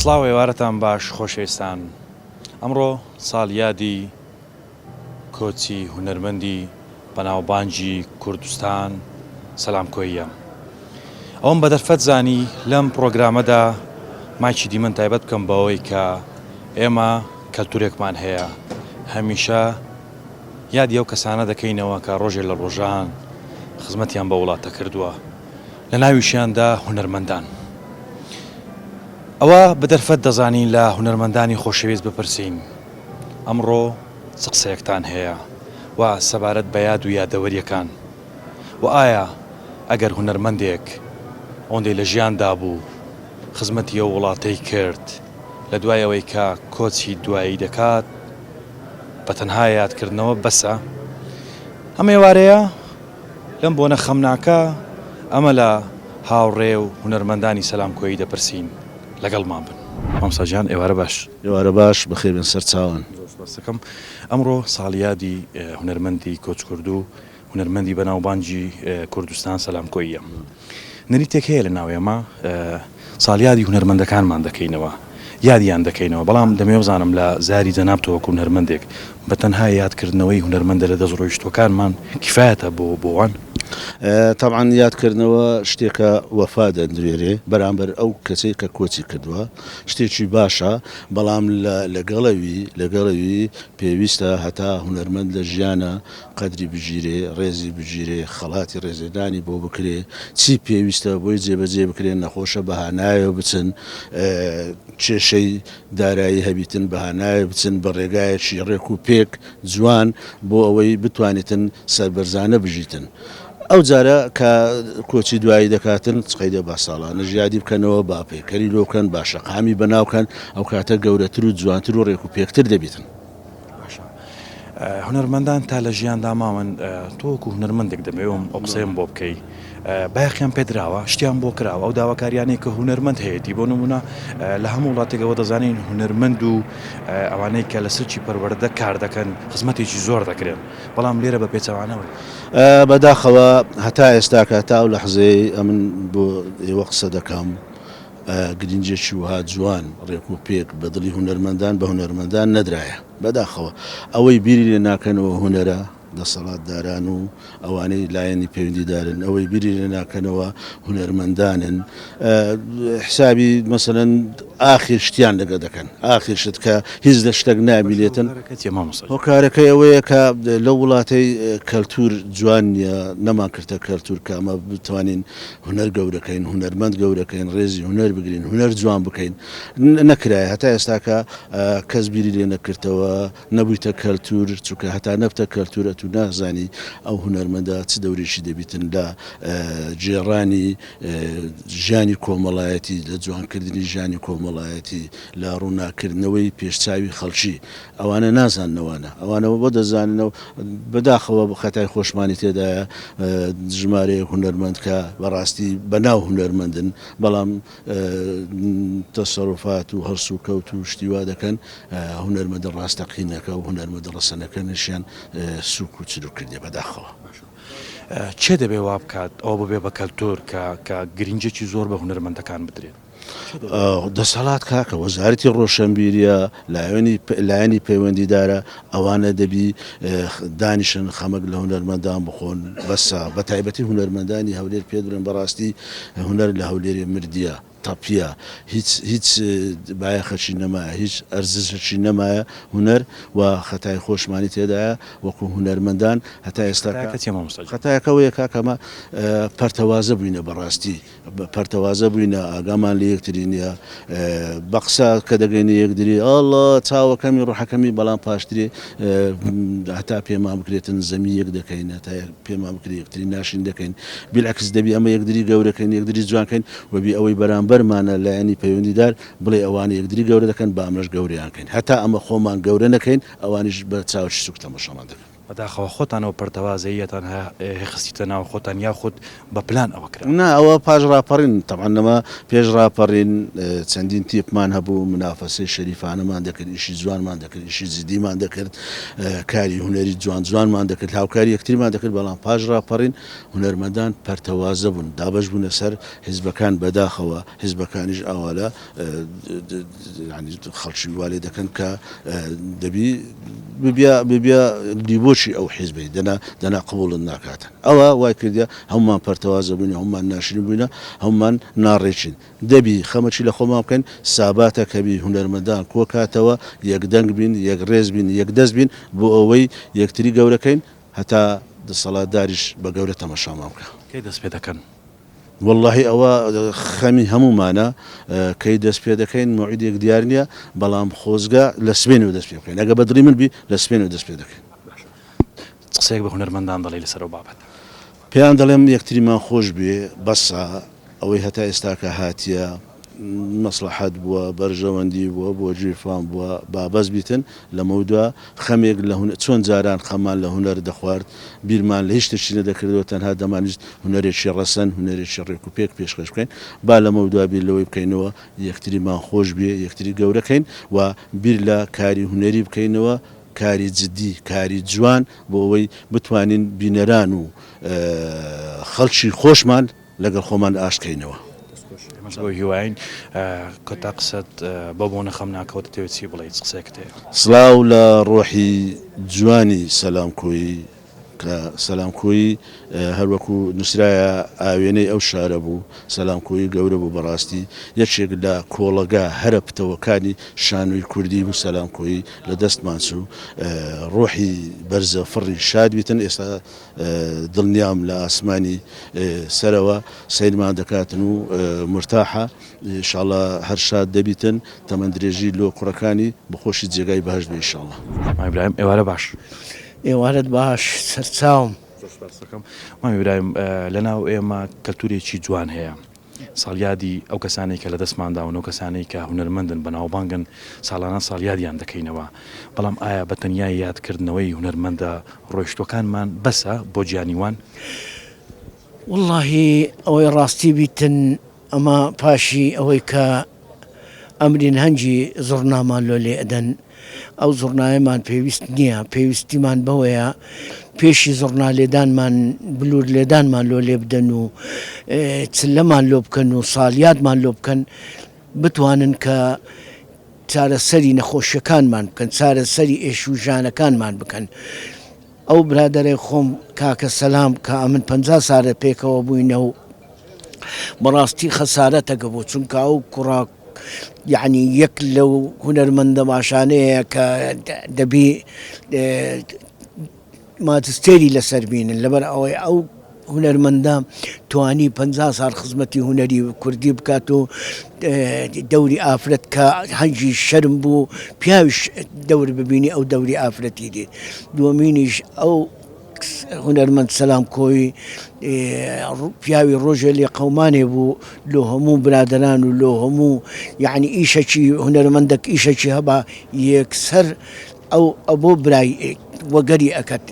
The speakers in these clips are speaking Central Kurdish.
سڵاو ئێوارەتان باش خۆشەویستان. ئەمڕۆ ساڵ یادی کۆچی هونەرمەندی بەناوبانگی کوردستان سەلام کۆییە. ئەوم بە دەرفەت زانی لەم پرۆگرامەدا مایکی دیمەن تایبەت بکەم بەوەی کە ئێمە کەلتورێکمان هەیە، هەمیشە یادی ئەو کەسانە دەکەینەوە کە ڕۆژێ لە ڕۆژان خزمەتیان بە وڵاتە کردووە، لە ناویشیاندا هونەرمەندان. ئەوە بە دەرفەت دەزانین لە هونەرمەندانی خۆشەویست بپرسین ئەمڕۆ چ قسەیەکتان هەیە و سەبارەت بە یاد و یادەوەریەکان، و ئایا ئەگەر هونەرمەندێک ئەوەندەی لە ژیاندا بوو خزمەتی ئەو وڵاتەی کرد لە دوایەوەی کە کۆچی دوایی دەکات بە تەنها یادکردنەوە بەسە؟ ئەم ئێوارەیە لەم بۆنە خەمناکە ئەمە لە هاوڕێ و هونەرمەندانی سەلام کۆیی دەپرسین. لەگەڵمان بن. مامۆستاجان ئێوارە باش. ئێوارە باش، بەخێربێن سەر چاوان. بەسەکەم ئەمڕۆ ساڵیادی هونەرمەندی کۆچکرد و هونەرمەندی بەناوبانگی کوردستان سەلام کۆییە. نەریتێک هەیە لە ناو ئێمە ساڵیادی هونەرمەندەکانمان دەکەینەوە، یادیان دەکەینەوە، بەڵام دەمێ بزانم لە زاری جەنابتەوەکو هونەرمەندێک بە تەنها یادکردنەوەی هونەرمەندە لە دەستڕۆیشتوەکانمان کیفایەتە بۆوان؟ طبعاً یادکردنەوە شتێکە وەفا دەندرێرێ بەرامبەر ئەو کەسەی کە کۆچی کردووە، شتێکی باشە، بەڵام لەگەڵەوی پێویستە هەتا هونەرمەند لە ژیانە قەدری بگیرێ، ڕێزی بگیرێ، خەڵاتی ڕێزێدانی بۆ بکرێ، چی پێویستە بۆی جێبەجێ بکرێن، نەخۆشە بەهانایە بچن، کێشەی دارایی هەبیتن بەهانایە بچن بە ڕێگایەکی ڕێک و پێک جوان بۆ ئەوەی بتوانێتن سەربەرزانە بژیتن. ئەو جارە کە کۆچی دوایی دەکاتن چقەیدە با ساڵانە ژیادی بکەنەوە، با پێکەری لۆ بکەن، با شەقامی بەناوکەن، ئەو کاتە گەورەتر و جوانتر و ڕێک و پێکتر دەبیتن. هونەرمەندان تا لە ژیاندا ماون، تۆکو هونەرمەندێک دەمەوێم ئەو قسەیەم بۆ بکەی، بایەخیان پێدراوە، شتیان بۆ کراوە، ئەو داواکاریانەی کە هونەرمەند هەیەی بۆ نمونە لە هەموو وڵاتێکەوە دەزانین هونەرمەند و ئەوانەی کە لە سەرچی پەروەردە کار دەکەن خزمەتێکی زۆر دەکرێن، بەڵام لێرە بە پێچەوانەوە بەداخەوە هەتا ئێستا کاتا و لە حزەی ئەمن بۆ ئێوە قسە دەکەم، گرنجێکی وها جوان ڕێک و پێک بە دڵی هونەرمەندان بە هونەرمەندان نەدرایە. بەداخەوە ئەوەی بیری لێ ناکەنەوە هونەرە دەسەڵاتداران و ئەوانەی لایەنی پەیوەندیدارن، ئەوەی بیری لێ ناکەنەوە هونەرمەندانن، حسابی مەسەلەن ئاخر شتیان لەگە دەکەن، ئاخر شت کە هیچ لە شتێک نابیلێتن. هۆکارەکەی ئەوەیە کە لە وڵاتەی کەلتور جوان نیە، نەمان کردە کەلتور کە ئەمە بتوانین هونەر گەورەکەین، هونەرمەند گەورەکەین، ڕێزی هونەر بگرین، هونەر جوان بکەین، نەکرایە هەتا ئێستا کە کەس بیری لێ نەکردەوە، نەبوویتە کەلتور، چونکە هەتا نەبتە کەلتورە تو نازانی ئەو هونەرمەندە چ دەورێکی دەبیتن لە جێڕانی ژیانی کۆمەڵایەتی، لە جوانکردنی ژیانی کۆمەڵایەتی، لە ڕووناکردنەوەی پێشچاوی خەڵکی. ئەوانە نازاننەوەنە، ئەوانەوە بۆ دەزاننەوە. بەداخەوە خەتای خۆشمانی تێدایە ژمارەیە هونەرمەند کە بەڕاستی بەناو هونەرمەندن، بەڵام تەسەڕوفات و هەرس و کەوت و شتیوا دەکەن، هونەرمەندە ڕاستەقینەکە و هونەرمەندە ڕەسەنەکە نشیان سوک و چلو کردێ. بەداخەوە چێ دەبێ وا بکات ئەو ببێ بە کەلتور کە گرنجێکی زۆر بە هونەرمەندەکان بدرێت؟ دەسەڵات کاکە وەزارەتی ڕۆشنبیریە لایەنی پەیوەندیدارە، ئەوانە دەبی دانیشن خەمەک لە هونەرمەندان بخۆن، بەسا بە تایبەتی هونەرمەندانی هەولێر پێ درێن. بەڕاستی هونەر لە هەولێری مردیە، تەپیە، هیچ بایەخەچی نەمایە، هیچ ئەرزشی نەمایە هونەر و خەتای خۆشمانی تێدایە وەکو هونەرمەندان. هەتا ئێستا خەتایەکەوەیە کاکەمە پەرتەوازە بووینە، بەڕاستی پەرتەوازە بووینە، ئاگامان لە یەکتری نیە، بە قسە کە دەگەینە یەکدری ئەڵڵا چاوەکەمی ڕوحەکەمی، بەڵام پاشترێ هەتا پێمان بکرێتن زەمی یەک دەکەین، هەتا پێمان بکرێت یەکتری ناشین دەکەین. بیلعکس دەبی ئەمە یەکدری گەورەکەین، یەکدری جوانکەین، وەبی ئەوەی بەرامبەرمانە لایەنی پەیوەندیدار بڵێ ئەوانە یەکدری گەورە دەکەن، بە ئەمەش گەوریانکەین، هەتا ئەمە خۆمان گەورە نەکەین، ئەوانیش بە چاوەشی سوک تەماشامان دەکەن. بەداخەوە خۆتانەوە پەرتەوازەیەتان خستیتە ناو خۆتان یاخود بە پلان ئەوە کرا نا ئەوە پاش ڕاپەڕین تەمانەمە پێش ڕاپەڕین چەندین تیپمان هەبوو منافەسەی شەریفانەمان دەکرد ئیشی جوانمان دەکرد ئیشی جدیمان دەکرد کاری هونەری جوان جوانمان دەکرد هاوکاری یەکتریمان دەکرد بەڵام پاش ڕاپەڕین هونەرمەندان پەرتەوازە بوون دابش بوونە سەر حیزبەکان بەداخەوە حیزبەکانیش ئاوالە خەڵکی والێ دەکەن کە دەبی ببیە دیبۆچی ئەو حیزبی دەنا قبولن ناکاتن ئەوە وای کردە هەمومان پەرتەوازە بووین هەمومان ناشرین بووینە هەمومان ناڕێچین دەبی خەمەچی لە خۆمان بکەین ساباتە کەبی هونەرمەندان کۆکاتەوە یەکدەنگ بین یەک ڕێز بین یەک دەست بین بۆ ئەوەی یەکتری گەورەکەین هەتا دەسەڵاتداریش بە گەورە تەماشامان بکە کەی دەست پێ دەکەن واللهی ئەوە خەمی هەمومانە کەی دەست پێ دەکەین موعیدێک دیار نییە بەڵام خۆزگە لە سبێنەوە دەست پێ بکەین ئەگە بەدڵی من بی لە سبێنەوە دەست پێ دەکەین قسەیەک بە هونەرمەندان دەڵێ لەسەر و بابەت پێیان دەڵێم یەکتریمان خۆش بێ بەسە ئەوەی هەتا ئێستاکە هاتیە مەسلحەت بووە بەرژەوەندی بووە بۆ جیفان بووە بابەز بیتن لە مەودا خەمێک لە چۆن جاران خەمان لە هونەر دەخوارد بیرمان لە هیچ شتێکی نەدەکردەوە تەنها دەمانیست هونەرێکی ڕەسەن هونەرێکی ڕێک و پێک پێشکەش بکەین با لە مەودا بیر لەوەی بکەینەوە یەکتریمان خۆش بێ یەکتری گەورەکەین و بیر لە کاری هونەری بکەینەوە کاری جدی کاری جوان بۆ ئەوەی بتوانین بینەران و خەڵکی خۆشمان لەگەڵ خۆمان ئاشکەینەوە بۆ هیواین کە تا قسەت بە بۆ نەخەم ناکەوتە تەوێت چی بڵێ قسەیەک هەیە سڵاو لە ڕۆحی جوانی سەلام کۆیی کە سەلامکۆیی هەروەکو نووسرایە ئاوێنەی ئەو شارە بوو سەلامکۆیی گەورە بوو بەڕاستی یەکێک لە کۆڵەگا هەرە پتەوەکانی شانووی کوردی بوو سەلامکۆیی لە دەستمان چوو ڕۆحی بەرزە فڕی شاد بیتن ئێستا دڵنیام لە ئاسمانی سەرەوە سەیرمان دەکاتن و مرتاحە ئینشاڵڵا هەر شاد دەبیتن تەمەند درێژی لۆ کوڕەکانی بخۆشی جێگای باش بێ ئینشاڵڵا ئیبراهیم ئێوارە باش ئێوارەت باش سەرچاوم مامی برایم لەناو ئێمە کەلتورێکی جوان هەیە ساڵیادی ئەو کەسانی کە لە دەستمانداون و کەسانی کە هونەرمەندن بەناوبانگن ساڵانە ساڵیادیان دەکەینەوە بەڵام ئایا بە تەنیای یادکردنەوەی هونەرمەندە ڕۆیشتەکانمان بەسە بۆ گیانیوان واللهی ئەوەی ڕاستی بیتن ئەمە پاشی ئەوەی کە ئەمرین هەنجی زۆرنامان لۆ لێ ئەدەن ئەو زۆرنایەمان پێویست نییە پێویستیمان بەوەیە پێشی زۆرنا لێدانمان بلور لێدانمان لۆ لێ بدەن و چلەمان لۆ بکەن و ساڵیادمان لۆ بکەن بتوانن کە چارەسەری نەخۆشیەکانمان بکەن چارەسەری ئێش و ژانەکانمان بکەن ئەو برادەرەی خۆم کاکە سەلام کە ئەمن 50 ساڵە پێکەوە بووینە و بەڕاستی خەسارەتەکە بۆ چونکە ئەو کوڕاک یعنی یەک لەو هونەرمەندە ماشانەیە کە دەبی ماتستێری لەسەر بینن لەبەر ئەوەی ئەو هونەرمەندە توانی 50 ساڵ خزمەتی هونەری کوردی بکات و دەوری ئافرەت کە هەنجی شەرم بوو پیاویش دەور ببینی ئەو دەوری ئافرەتی دیت دووەمینیش ئەو هونەرمەند سەلام کۆی پیاوی ڕۆژە لێ قەومانێ بوو لۆ هەموو برادران و لۆ هەموو یعنی ئیشەکی هونەرمەندێک ئیشەکی هەبا یەکسەر ئەو بۆ برای وەگەری ئەکەت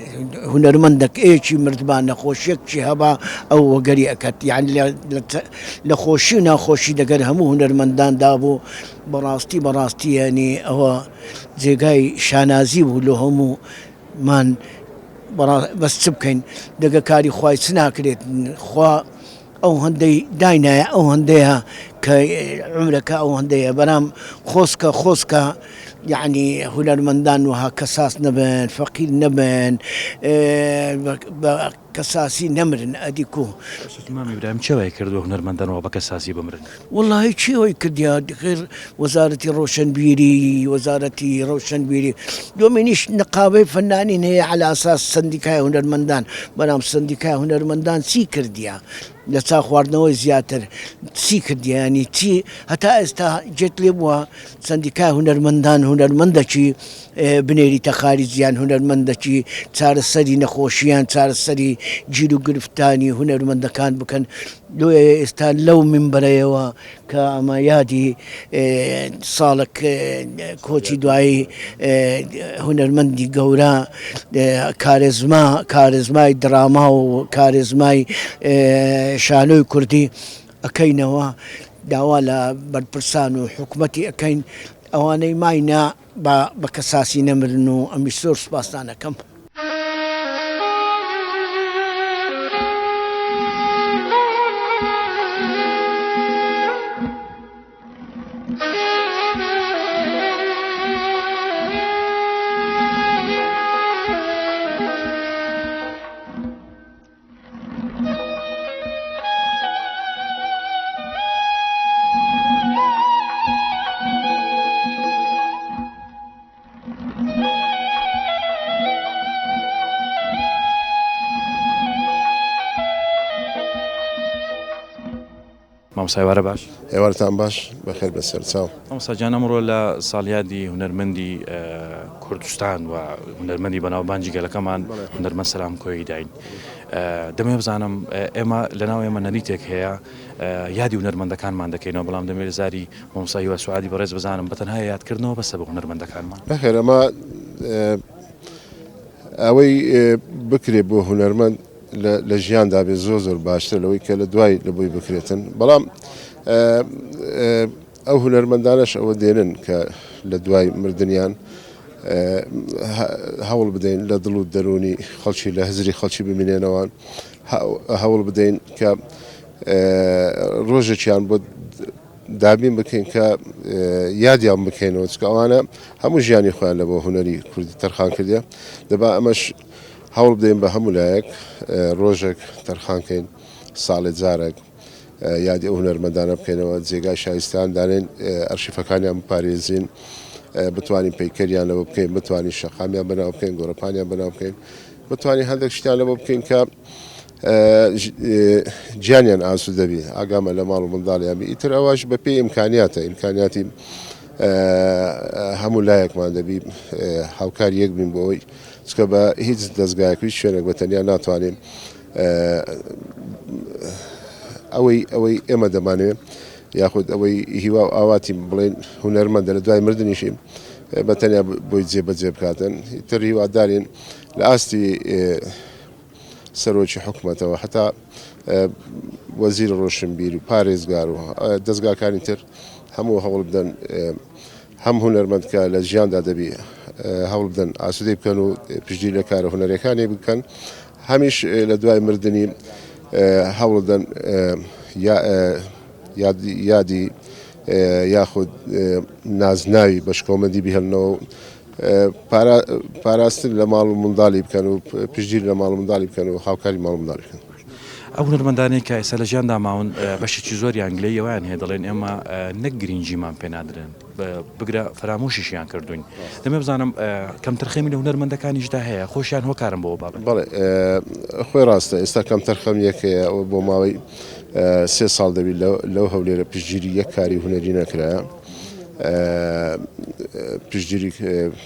هونەرمەندێک ئەیەکی مردمان نەخۆشیەکی هەبا ئەو وەگەری ئەکەت یعنی لە خۆشی و ناخۆشی دەگەر هەموو هونەرمەندان دابوو بەڕاستی یعنی ئەوە جێگای شانازی بوو لۆ هەموومان بەس چ بکەین دەگە کاری خوای چ ناکرێت خوا ئەو هەندەی داینایە ئەو هەندەیە کە عمرەکە ئەو هەندەیە بەرام خۆسکە یعنی هونەرمەندان وها کەساس نەبن فەقیر نەبن بە کەساسی نەمرن ئەدیکو مامی برایم چێوەی کردووە هونەرمەندانەوە بە کەساسی بمرن واللهی چێوەی کردیا خێر وەزارەتی ڕۆشنبیری وەزارەتی ڕۆشنبیری دومینیش نقابەی فەنانین هەیە على ئاساس سندیکای هونەرمەندان بەرام سندیکای هونەرمەندان چی کردیا لە چا خواردنەوەی زیاتر چی کردیانی چی هەتا ئێستا جێت لێ بووە چەندیکا هونەرمەندان هونەرمەندەکی بنێریتە خارجیان هونەرمەندەکی چارەسەری نەخۆشییان چارەسەری گیر و گرفتانی هونەرمەندەکان بکەن لۆیە ئێستا لەو منبەرەیەوە کە ئەمە یادی ساڵک کۆچی دوایی هونەرمەندی گەورە کارێزمای دراما و کارێزمای شانۆی کوردی ئەەکەینەوە داوا لە بەرپرسان و حکوومەتی ئەەکەین ئەوانەی ماینا بە کەساسی نەمرن و ئەمی سۆر سوپاسدانەکەم. مامۆستای باش هێوارتان باش بەخێر بەسەر چاو. مامۆستاجان ئەمڕۆ لە ساڵیادی هونەرمەندی کوردستان و هونەرمەندی بەناوبانجی گەلەکەمان هونەرمەند سەلام کۆی داین. دەمێ بزانم ئێمە لەناو ئێمە نەریتێک هەیە یادی هونەرمەندەکانمان دەکەینەوە بەڵام دەمێت زاری مامۆستای وە سوعادی بەڕێز بزانم بەتەنها یادکردنەوە بەسە بە هونەرمەندەکانمان. بەخێر ئەمە ئەوەی بکرێ بۆ هونەرمەند لە ژیاندا بێ زۆر باشتر لەوەی کە لە دوای لە بۆی بکرێتن بەڵام ئەو هونەرمەندانش ئەوە دێنن کە لە دوای مردیان هەوڵ بدەین لە دڵ و دەرونی خەڵکی لە هزری خەڵکی ببینێنەوەن هەوڵ بدەین کە ڕۆژێکیان بۆ دابین بکەین کە یادیان بکەینەوە چکە ئەوانە هەموو ژیانی خۆیان لە بۆ هونەری کوردی تەرخان کردە دەبا ئەمەش هەوڵ بدەین بە هەموو لایەک ڕۆژێک تەرخانکەین ساڵێک جارێک یادی ئەو هونەرمەندانە بکەینەوە جێگای شایستان دانێن ئەرشیفەکانیان بپارێزین بتوانین پەیکەریان لەوە بکەین بتوانین شەقامیان بەناو بکەین گۆڕەپانیان بەناو بکەین بتوانین هەندێک شتیان لەوە بکەین کە گیانیان ئاسو دەبی ئاگامە لە ماڵ و منداڵیانبی ئیتر ئەوەش بە پێی ئیمکانیاتی هەموو لایەکمان دەبی هاوکار یەک بین بۆەوەی چکە بە هیچ دەستگایەکی شوێنێک بەتەنیا ناتوانین ئەوەی ئێمە دەمانوێت یاخود ئەوەی هیوا و ئاواتی بڵێن هونەرمەندە لە دوای مردنیشی بەتەنیا بۆی جێبەجێ بکاتن تر هیوادارین لە ئاستی سەرۆکی حکوومەتەوە هەتا وەزیر ڕۆشنبیر و پارێزگار و دەستگاکانی تر هەموو هەوڵ بدەن هەم هونەرمەند کە لە ژیاندا دەبی هەوڵ بدەن ئاسوودەی بکەن و پشتی لە کارە هونەرەکانی بکەن هەمیش لە دوای مردنی هەوڵ بدەن یادی یاخود نازناوی بەشکۆمەندی بهێننەوە پاراستن لە ماڵ و منداڵی بکەن و پشتگیر لە ماڵ و منداڵی بکەن و هاوکاری ماڵ و منداڵی بکەن. ئەو هونەرمەندانەی کە ئێستا لە ژیاندا ماون بەشێکی زۆری ئەنگلەی ئەویان هەیە دەڵێن ئێمە نەک گرنگجیمان پێ نادرن بگرە فرامۆشیشیان کردوین دەمێ بزانم کەم تەرخەمی لە هونەرمەندەکانیشدا هەیە خۆشیان هۆکارن بۆ بابەت. بەڵێ خۆی ڕاستە ئێستا کەم تەرخەم یەکەیە بۆ ماوەی 3 ساڵ دەبی لەو هەولێرە پشتگیری یەک کاری هونەری نەکرایە پشتگیری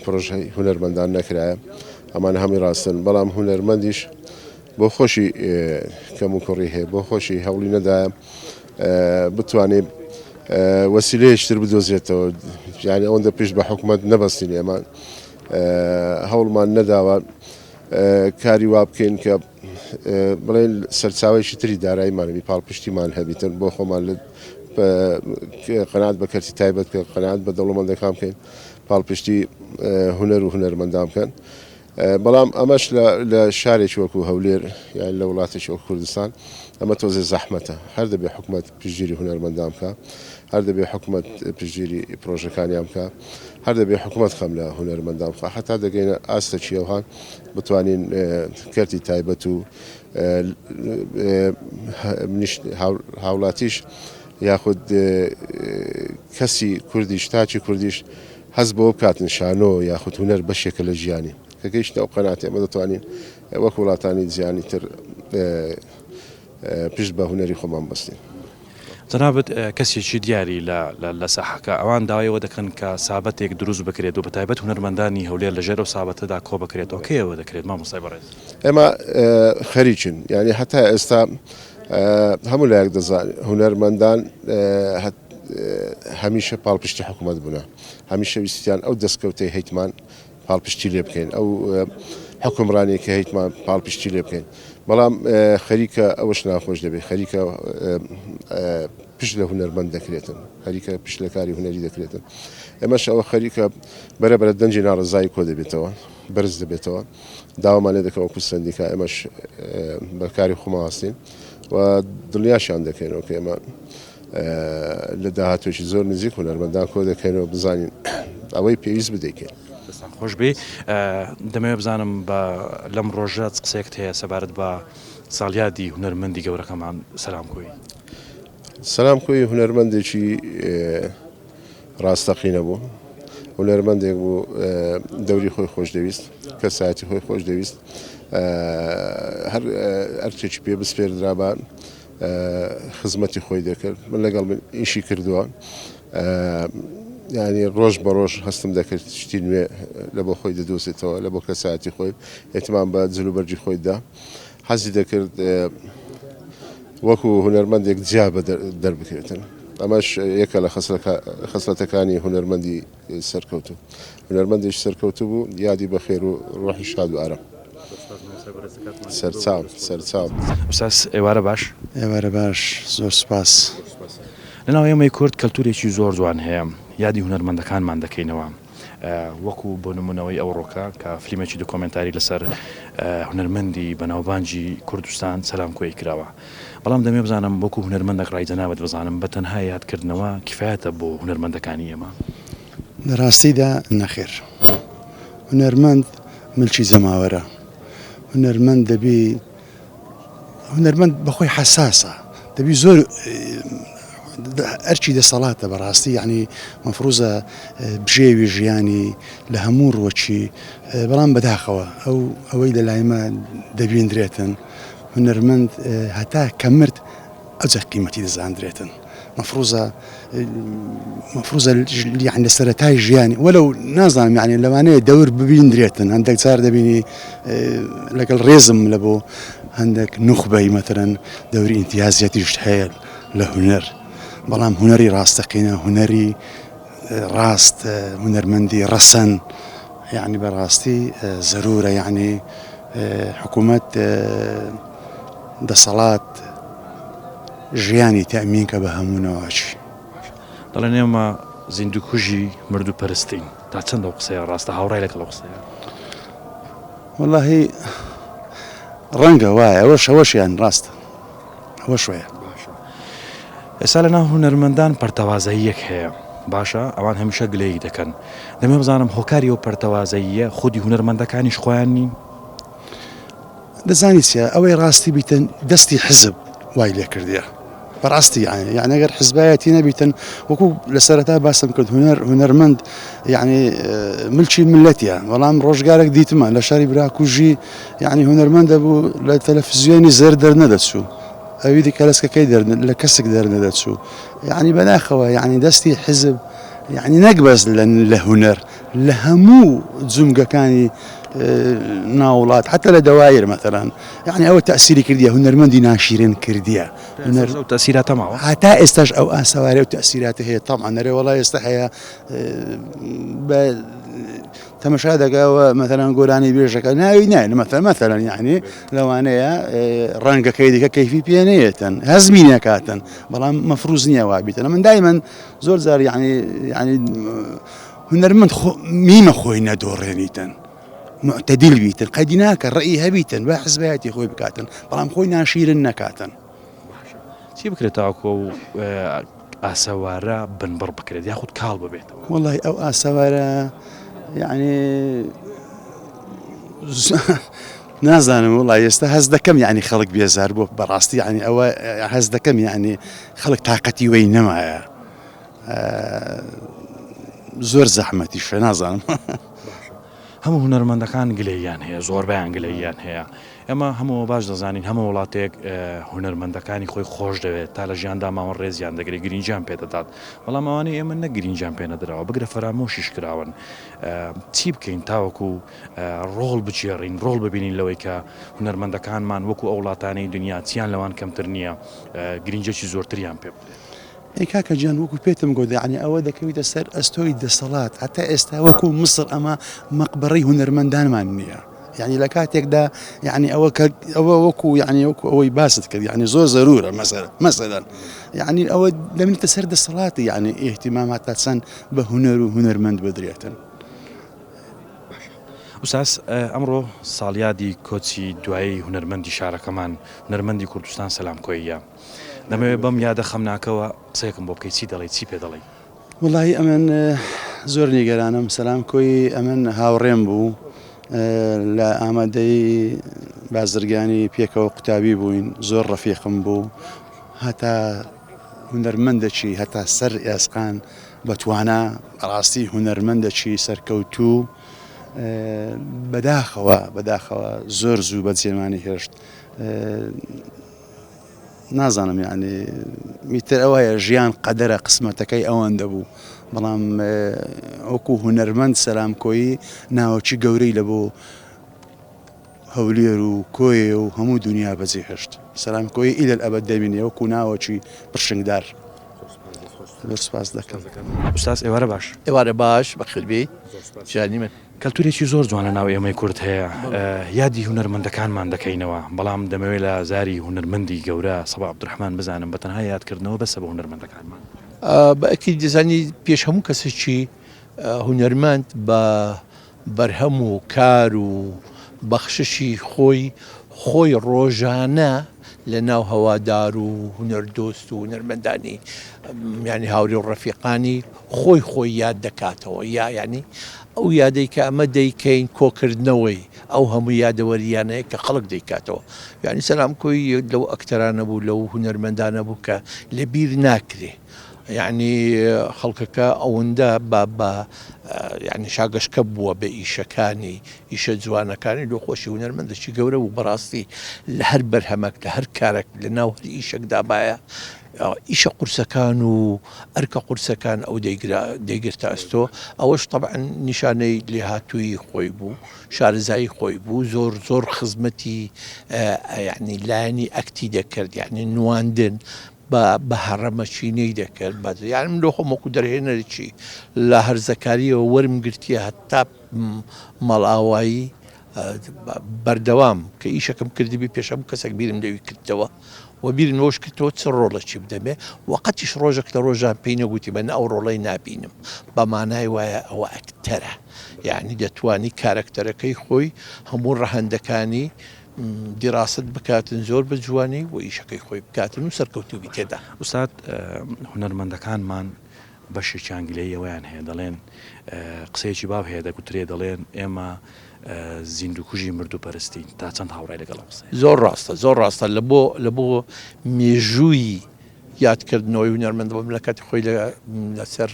پرۆژەی هونەرمەندان نەکرایە ئەمانە هەمی ڕاستن بەڵام هونەرمەندیش بۆ خۆشی کەم و کوڕی هەیە بۆ خۆشی هەوڵی نەدایە بتوانێت وەسیلەیەکتر بدۆزێتەوە یعنی ئەوەندە پێش بە حکوومەت نەبەستین ئێمە هەوڵمان نەداوە کاری وا بکەین کە بڵێن سەرچاوێکی تری داراییمانەبی پاڵپشتیمان هەبیتن بۆ خۆمان قەناعەت بە کەرتی تایبەت بکەن قەناعەت بە دەوڵەمەندەکان بکەین پاڵپشتی هونەر و هونەرمەندان بکەن بەڵام ئەمەش لە شارێکی وەکو هەولێر یان لە وڵاتێکی وەکو کوردستان ئەمە تۆزێ زەحمەتە هەر دەبێ حکوومەت پشتگیری هونەرمەندان بکە هەر دەبێ حکوومەت پشتگیری پرۆژەکانیان بکە هەر دەبێ حکوومەت خەم لە هونەرمەندان بخە حتا دەگەینە ئاستەچیەوەهان بتوانین کەرتی تایبەت و هاوڵاتیش یاخود کەسی کوردیش تاچی کوردیش هەست بۆ بکاتن شانۆ یاخود هونەر بەشێکە لە ژیانی کە گەیشتە ئەو قەناعەتی ئەمە دەتوانین وەک وڵاتانی جیانی تر پشت بە هوەری خۆمان بەستین. جەنابەت کەسێکی دیاری لە ساحەکە ئەوان داوایەوە دەکەن کە سابەتێک دروست بکرێت و بەتایبەت هونەرمەندانی هەولێر لەژێر و سابەتەدا کۆ بکرێتەوە کێوە دەکرێت مامۆستای بەڕێز. ئێمە خەریکین یعنی هەتا ئێستا هەموو لایەک دەزانین هونەرمەندان هەمیشە پاڵپشتی حکوومەت بوون هەمیشە ویستیان ئەو دەستکەوتەی هەیتمان پاڵپشتی لێ بکەین ئەو حکومڕانێکی هەیتمان پاڵپشتی لێ بکەین بەڵام خەریکە ئەوەش ناخۆش دەبێت خەریکە پشت لە هونەرمەند دەکرێتن خەریکە پشت لە کاری هونەری دەکرێتن ئێمەش ئەوە خەریکە بەرەبەرە دەنجی ناڕزایی کۆ دەبێتەوە بەرز دەبێتەوە داوامان لێ دەکەوە کو سندیکا ئێمەش بەکاری خۆمان هەستین و دڵنیاشیان دەکەینەوە کە ئێمە لە داهاتوێکی زۆر نزیک هونەرمەندان کۆ دەکەینەوە بزانین ئەوەی پێویست بدەیکەین. خۆش بێ دەمەوێت بزانم بە لەم ڕۆژە قسەیەکت هەیە سەبارەت بە ساڵیادی هونەرمەندی گەورەکەمان سەلام کۆی. سەلام کۆی هونەرمەندێکی ڕاستەقینە بوو هونەرمەندێک بوو دەوری خۆی خۆش دەویست کەسایەتی خۆی خۆش دەویست هەر ئەرچێکی پێ بسپێردرابان خزمەتی خۆی دەکرد من لەگەڵ من ئیشی کردووە ینی ڕۆژ بە ڕۆژ هەستم دەکرد شتی نوێ لە بۆ خۆی دەدۆسێتەوە لە بۆ کەسایەتی خۆی ئێتمان بە جلوبەرجی خۆیدا حەزی دەکرد وەکو هونەرمەندێک جیا بە دەربکرێتن ئەمەش یەکە لە خەسڵەتەکانی هونەرمەندی سەرکەوتو هونەرمەندێکی سەرکەوتو بوو یادی بە خێر و ڕۆحی شاد و ئارام سەرچاو ئوستاس ئێوارە باش ئێوارە باش زۆر سپاس لەناو ئێمەی کورد کەلتورێکی زۆر جوان هەیە یادی هونەرمەندەکانمان دەکەینەوە وەکو بۆ نمونەوەی ئەو ڕۆکە کە فلیمێکی دۆکۆمنتاری لەسەر هونەرمەندی بەناوبانجی کوردستان سەلام کۆی کراوە بەڵام دەمێ بزانم وەکو هونەرمەندێک ڕایجەناوت بزانم بە تەنها یادکردنەوە کفایەتە بۆ هونەرمەندەکانی ئێمە لە ڕاستیدا نەخێر هونەرمەند ملکی زەماوەرە هونەرمەند دەبی هونەرمەند بەخۆی حەساسە دەبی زۆر ئەرچی دەسەڵاتە بەڕاستی یعنی مەفروزە بژێوی ژیانی لە هەموو ڕۆکی بەڵام بەداخەوە ئەوەی لە لایمە دەبیندرێتن هونەرمەند هەتا کە مرد ئەوجە قیمەتی دەزاندرێتن مەفروزە یعنی لە سەرەتای ژیانی وەلەو نازانم یعنی لەوانەیە دەور ببیندرێتن هەندێک جار دەبینی لەگەڵ ڕێزم لە بۆ هەندێک نوخبەی مەتەرەن دەوری ئیمتیازەتیش هەیە لە هونەر بەڵام هونەری ڕاستەقینە هونەری ڕاست هونەرمەندی ڕەسەن یعنی بەڕاستی زەرورە یعنی حکوومەت دەسەڵات ژیانی تەمینکە بە هەموونەوەچی دەڵێن ئێمە زیندوکوژی مردوو پەرستین تا چەندە قسەیە ڕاستە هاوڕای لەگەڵ قسەیە وەڵاهی ڕەنگە وایە ئەوەشیان ڕاستە ئەوە شوەیە ئێستا لەناو هونەرمەندان پەرتەوازاییەک هەیە باشە ئەوان هەمیشە گلەی دەکەن دەمێ بزانم هۆکاری ئەو پەرتەوازاییە خودی هونەرمەندەکانیش خۆیان نین دەزانی چیە ئەوەی ڕاستی بیتن دەستی حزب وای لێ کردیە بەڕاستی یعنی ئەگەر حزبایەتی نەبیتن وەکو لە سەرەتا باسم کرد هونەرمەند یعنی ملکی ملەتیە بەڵام ڕۆژگارێک دیتمە لە شاری براکوژی یعنی هونەرمەندە بوو لە تەلەڤیزیۆنی زەر دەرنەدەچوو ئەوی دیکە لەسکەکەی لە کەسێک دەرنەدەچوو یعنی بەداخەوە یعنی دەستی حزب یعنی نەک بەس لە هونەر لە هەموو جومگەکانی ناوڵات حتى لە دەوایر مەتەرەن یعنی ئەوە تەسیری کردیە هونەرمەندی ناشیرین کردیە تەسیراتە ماوە هەتا ئێستاش ئەو ئاسەوارە و تەسیراتە هەیە تەمان نەرێ وەڵای ئێستا هەیە بە تەمەشا دەگاوە مەتەرەن گۆرانی بێژەکە ناوی نایە مەتەرەن یعنی لەوانەیە ڕەنگەکەی دیکە کەیفی پێنەیەتن هەزمی نەکاتن بەڵام مەفروز نییە وابیتن من دایمەن زۆر زار یعنی هونەرمەند میمە خۆی نەدۆڕێنیتن معتەدیل بیتن قەیدی ناکە ڕێی هەبیتن با حزبایەتی خۆی بکاتن بەڵام خۆی ناشیرن نەکاتن چی بکرێت تاوەکو و ئاسەوارە بنبڕ بکرێت یاخود کاڵ ببێتەوە وەڵی ئەو ئاسەوارە یعنی نازانم وڵی ئێستا هەز دەکەم یعنی خەڵک بێزار بۆ بەڕاستی یعنی ئەوە هەز دەکەم یعنی خەڵک تااقەتی وەی نەمایە زۆر زەحمەتیشە نازانم هەموو هونەرمەندەکان گلەیان هەیە زۆربیان گلەیان هەیە ئەمە هەموو باش دەزانین هەموو وڵاتێک هونەرمەندەکانی خۆی خۆش دەوێت تا لە ژیاندا ماوە ڕێزیان دەگرێت گرنجیان پێدەدات بەڵام ئەوانەی ئێمە نەگرنجیان پێنەدراوە بگرە فەرامۆشیش کراون چی بکەین تاوەکو ڕۆڵ بچێڕین ڕۆڵ ببینین لەوەی کە هونەرمەندەکانمان وەکو ئەو وڵاتانەی دنیا چیان لەوان کەمتر نییە گرنجێکی زۆرتریان پێ بدرێت. کاکە گیان وەکو پێتم گۆ ینی ئەوە دەکەویتە سەر ئەستۆی دەسەڵات هەتا ئێستا وەکو مسر ئەمە مەقبەڕی هونەرمەندانمان نییە یعنی لە کاتێکدا یعنی ئەوە وەکو یعنی وەکو ئەوەی باست کرد یعنی زۆر زەرورە مەسەلەن یعنی ئەوە دەمێتە سەر دەسەڵاتی یعنی ئیهتیمامات تا چەند بە هونەر و هونەرمەند بدرێتن. وساس ئەمڕۆ ساڵیادی کۆچی دوایی هونەرمەندی شارەکەمان هونەرمەندی کوردستان سەلام کۆیە دەمەوێت بەم یادە خەمناکەوە قسەیەکم بۆ بکەیت چی دەڵێ چی پێ دەڵێ؟ وڵی ئەمن زۆر نیگەرانم سەلام کۆی ئەمن هاوڕێم بوو لە ئامادەی بازرگانی پێکەوە قوتابی بووین زۆر ڕەفیقم بوو هەتا هونەرمەندەکی هەتا سەر ئێسقان بەتوانە ڕاستی هونەرمەندەکی سەرکەوتوو بەداخەوە زۆر زوو بە جێمانی هێشت نازانم یعنی میتر ئەوەیە ژیان قەدەرە قسمەتەکەی ئەوەندە بوو بەڵام ئەوکو هونەرمەند سەلام کۆیی ناوەکی گەورەی لە بۆ هەولێر و کۆیە و هەموو دنیا بەجێ هێشت سەلام کۆی ئیلە ئەبەد دەبینێ وەکو ناوەکی پرشنگدار سپاس دەکەم. ئوستاس ئێوارە باش ئێوارە باش بەخێربێ جانی من کەلتورێکی زۆر جوانە ناو ئێمەی کورد هەیە یادی هونەرمەندەکانمان دەکەینەوە بەڵام دەمەوێت لە زاری هونەرمەندی گەورە سەبا عەبدوڕەحمان بزانم بە تەنها یادکردنەوە بەسە بە هونەرمەندەکانمان بەئەکی دەزانی پێش هەموو کەسێکی هونەرمەند بە بەرهەم و کار و بەخششی خۆی ڕۆژانە لە ناو هەوادار و هونەردۆست و هونەرمەندانی یعنی هاوری و ڕەفیقانی خۆی یاد دەکاتەوە یعنی ئەو یادەی کە ئەمە دەیکەین کۆکردنەوەی ئەو هەموو یادەوەریانەیە کە خەڵک دەیکاتەوە یعنی سەلام کۆی لەو ئەکتەرانە بوو لەو هونەرمەندانە بوو کە لەبیر ناکرێ یعنی خەڵکەکە ئەوەندە بە یعنی شاگەشکە بووە بە ئیشەکانی ئیشە جوانەکانی لۆ خۆشی هونەرمەندێکی گەورە و بەڕاستی لە هەر بەرهەمەک لە هەر کارێک لە ناو ئیشەکدا باە ئیشە قورسەکان و ئەرکە قورسەکان ئەو دەیگرتە ئەستۆ ئەوەش طبعا نیشانەی لێهاتووی خۆی بوو شارەزایی خۆی بوو زۆر خزمەتی یعنی لایەنی ئەکتی دەکرد یعنی نواندن بە هەڕەمەچینەی دەکرد یعنی من لۆ خۆمەکو دەرهێنەرێکی لە هەرزەکاریەوە وەرم گرتیە هەتا مەڵاوایی بەردەوام کە ئیشەکەم کردبی پێشەم کەسێک بیرم لەوی کردەوە و بیرم نۆش کردەوە چ ڕۆڵەکی بدەمێ وەقەتیش ڕۆژێک لە ڕۆژان پێی نەگوتی بە ئەو ڕۆڵەی نابینم بە مانای وایە ئەوە ئەکتەرە یعنی دەتوانی کارکتەرەکەی خۆی هەموو ڕەهەندەکانی دیراست بکاتن زۆر بە جوانی و ئیشەکەی خۆی بکاتن و سەرکەوتوبی تێدا. ئوستاد هونەرمەندەکانمان بەشێکی ئەنگلەی ئەویان هەیە دەڵێن قسەیەکی باو هەیە دەگوترێ دەڵێن ئێمە زیندوکوژی مردوپەرستین تا چەند هاوڕای لەگەڵ قسە زۆر ڕاستە لە بۆ مێژووی یادکردنەوەی هونەرمەند بۆ لە کاتی خۆی لەسەر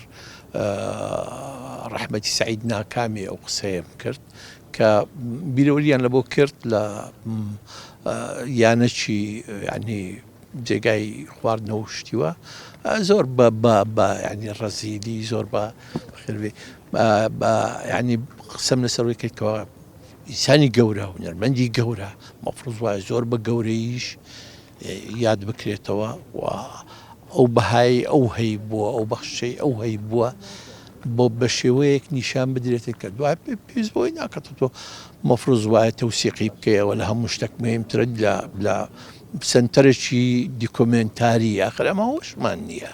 ڕەحمەتی سەعید ناکامی ئەو قسەیەم کرد کە بیرەوەریان لە بۆ کرد لە یانەکی ینی جێگای خواردنەوە شتیوە زۆر بە ینی ڕەزیلی زۆر بە ینی قسەم لەسەرەوەی کردکەوە ئینسانی گەورە هونەرمەندی گەورە مەفروض وایە زۆر بە گەورەیش یاد بکرێتەوە و ئەو بەهای ئەو هەی بووە ئەو بەخشەی ئەو هەی بووە بۆ بە شێوەیەک نیشان بدرێتە کرد دوای پێویست بۆی ناکاتەوە مەفروض وایە تەوسیقی بکەیەوە لە هەموو شتێک مهمترە لە سنتەرێکی دیکۆمنتاری ئاخر ئەمە هۆشمان نییە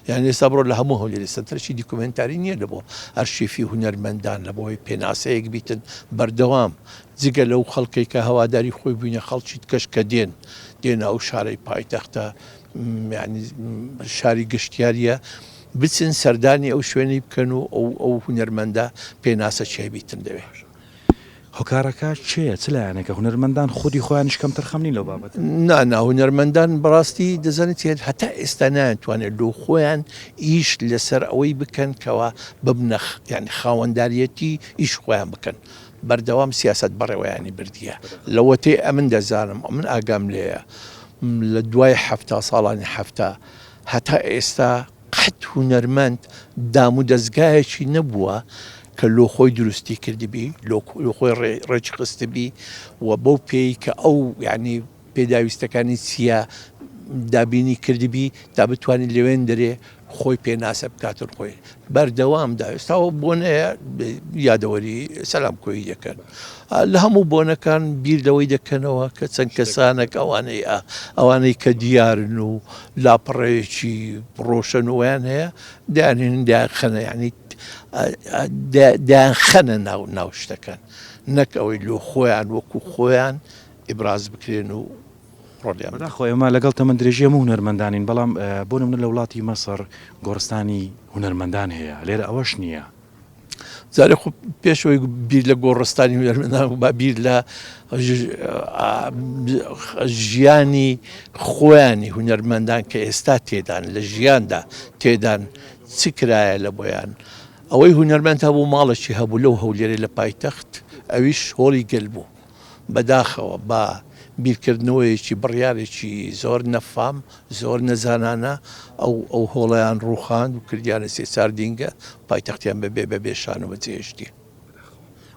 یعنی ئێستا بڕۆ لە هەموو هەولێری سنتەرێکی دیکۆمنتاری نییە لە بۆ ئەرشیفی هونەرمەندان لە بۆی پێناسەیەک بیتن بەردەوام جگە لەو خەڵکەی کە هەواداری خۆی بووینە خەڵکی کەش کە دێن ئەو شارەی پایتەختە یعنی شاری گشتیاریە بچن سەردانی ئەو شوێنی بکەن و ئەو هونەرمەندە پێناسە چێ بیتن دەوێت. هۆکارەکە چێە چ لایەنێکە هونەرمەندان خودی خۆیان شکەمتر خەمنی لەو بابەت نا هونەرمەندان بەڕاستی دەزانێت هەتا ئێستا ناتوانێت لۆ خۆیان ئیش لەسەر ئەوەی بکەن کەەوە ببنە یعنی خاوەنداریەتی ئیش خۆیان بکەن بەردەوام سیاست بەڕێوەیانی بردیە لەوە تێ ئەمن دەزانم من ئاگام لێیە لە دوای ساڵانی هەفتە هەتا ئێستا قەت هونەرمەند دام و دەستگایەکی نەبووە کە لۆخۆی دروستی کردبی لۆخۆی ڕێج خستبی و بەو پێی کە ئەو یعنی پێداویستەکانی چیە دابینی کردبی تا بتوانین لەوێن دەرێ خۆی پێناسە بکاتن خۆی بەردەوامدا ئێستاوە بۆنەیە یادەوەری سەلام کۆی دەکەن لە هەموو بۆنەکان بیر لەوەی دەکەنەوە کە چەند کەسانێک ئەوانەی کە دیارن و لاپەڕەیەکی ڕۆشن ویان هەیە دایانێن دایانخەنە یعنی دایانخەنە ناو شتەکان نەک ئەوەی لۆ خۆیان وەکو خۆیان ئیبراز بکرێن و خۆی ئەمە لەگەڵ تەمەندرێژی هەموو هونەرمەندانین بەڵام بۆ نمونە لە وڵاتی مەسەر گۆڕستانی هونەرمەندان هەیە لێرە ئەوەش نییە زارێ خۆ پێشەوەی بیر لە گۆڕستانی هونەرمەندان با بیر لە ژیانی خۆیانی هونەرمەندان کە ئێستا تێدان لە ژیاندا تێدان چ کرایە لە بۆیان ئەوەی هونەرمەند هەبوو ماڵێکی هەبوو لەو هەولێرە لە پایتەخت ئەویش هۆڵی گەل بوو بەداخەوە بە بیرکردنەوەیەکی بڕیارێکی زۆر نەفام زۆر نەزانانە ئەو هۆڵیان ڕووخاند و کردیانە سێ ساردینگە پایتەختیان بەبێ شان و بەجێشتی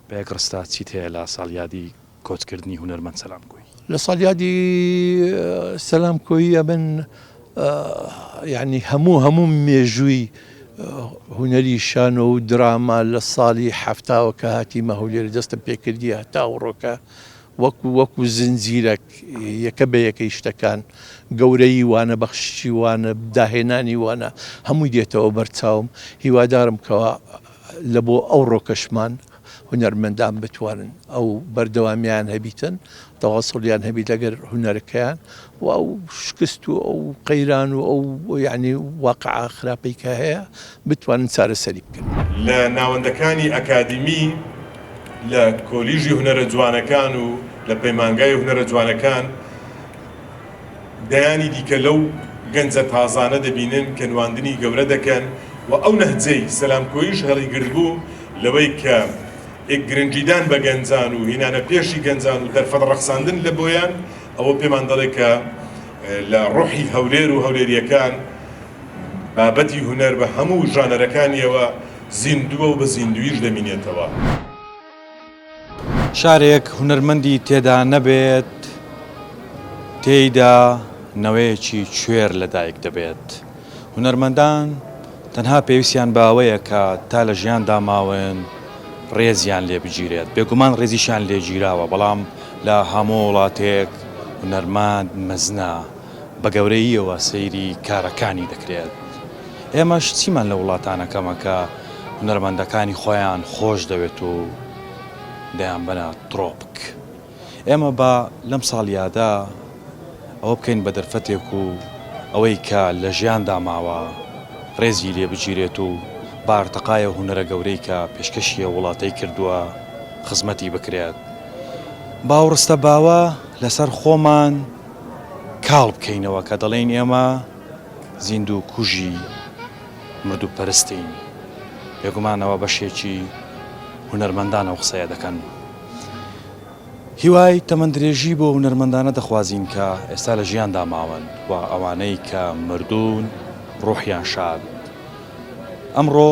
بەیەک ڕستا چیت هەیە لە ساڵیادی کۆچکردنی هونەرمەند سەلام کۆی لە ساڵیادی سەلام کۆیە من یعنی هەموو مێژووی هونەری شانۆ و دراما لە ساڵی هەفتاوە کە هاتیمە هەولێرە دەستم پێکردی هەتا وڕۆکە وەکو زنجیرەک یەکە بە یەکەی شتەکان گەورەی وانە بەخشی وانە داهێنانی وانە هەمووی دێتەوە بەرچاوم هیوادارم کەەوە لە بۆ ئەو ڕۆکەشمان هونەرمەندان بتوانن ئەو بەردەوامیان هەبیتن تەواصلیان هەبی لەگەر هونەرەکەیان و ئەو شکست و ئەو قەیران و ئەو یعنی واقعا خراپەی کە هەیە بتوانن چارەسەری بکەن لە ناوەندەکانی ئەکادمی لە کۆلیژی هونەرە جوانەکان و لە پەیمانگای هونەرە جوانەکان دەیانی دیکە لەو گەنجە تازانە دەبینن کە نواندنی گەورە دەکەن و ئەو نەهجەی سەلامکۆیش هەڵیگرتبوو لەوەی کە گرنگیدان بە گەنجان و هینانە پێشی گەنجان و دەرفەت ڕەخساندن لە بۆیان ئەوە پێمان دەڵێ کە لە ڕۆحی هەولێر و هەولێریەکان بابەتی هونەر بە هەموو ژانەرەکانیەوە زیندووە و بە زیندویش دەمینێتەوە. شارێک هونەرمەندی تێدا نەبێت تێیدا نەوەیەکی کوێر لەدایک دەبێت هونەرمەندان تەنها پێویستیان باوەیە کە تا لە ژیاندا ماون ڕێزیان لێ بگیرێت بێگومان ڕێزیشان لێگیراوە بەڵام لە هەموو وڵاتێک هونەرمەند مەزنە بە گەورەییەوە سەیری کارەکانی دەکرێت ئێمەش چیمان لە وڵاتانەکەمە کە هونەرمەندەکانی خۆیان خۆش دەوێت و دەیان بەنە ترۆپک ئێمە بە لەم ساڵیادا ئەوە بکەین بە دەرفەتێک و ئەوەی کە لە ژیاندا ماوە ڕێزی لێ بگیرێت و بارتەقایە هونەرە گەورەی کە پێشکەشیە وڵاتەی کردووە خزمەتی بکرێت باوڕستە باوە لەسەر خۆمان کاڵ بکەینەوە کە دەڵێن ئێمە زیندوو کوژی مردوو پەرستین بێگومانەوە بەشێکی هونەرمەندانە و قسەیە دەکەن هیوای تەمەندرێژی بۆ هونەرمەندانە دەخوازین کە ئێستا لە ژیاندا ماون و ئەوانەی کە مردوون ڕۆحیان شاد ئەمڕۆ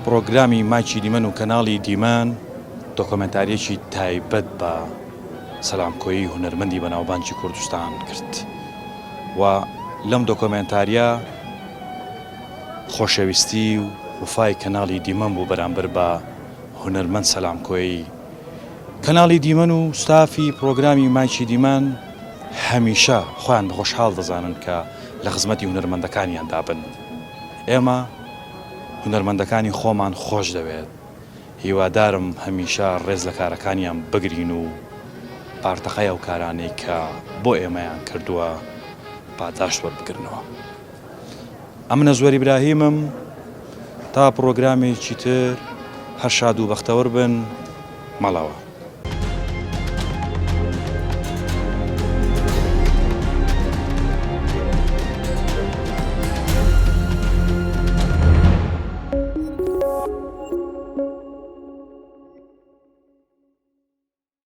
پرۆگرامی ماچی دیمەن و کەناڵی دیمەن دۆکۆمنتاریەکی تایبەت بە سەلامکۆیی هونەرمەندی بەناوبانگی کوردستان کرد و لەم دۆکۆمنتاریە خۆشەویستی و وفای کەناڵی دیمەن بوو بەرامبەر بە هونەرمەند سەلامکۆیی کەناڵی دیمەن و ستافی پرۆگرامی ماچی دیمەن هەمیشە خۆیان بەخۆشحاڵ دەزانن کە لە خزمەتی هونەرمەندەکانیان دابن ئێمە هونەرمەندەکانی خۆمان خۆش دەوێت هیوادارم هەمیشە ڕێز لە کارەکانیان بگرین و پارتەقای ئەو کارانەی کە بۆ ئێمەیان کردووە پاداش وەربگرنەوە ئەمنە زۆری براهیمم تا پرۆگرامێکی تر هەر شاد و بەختەوەر بن مەڵەوە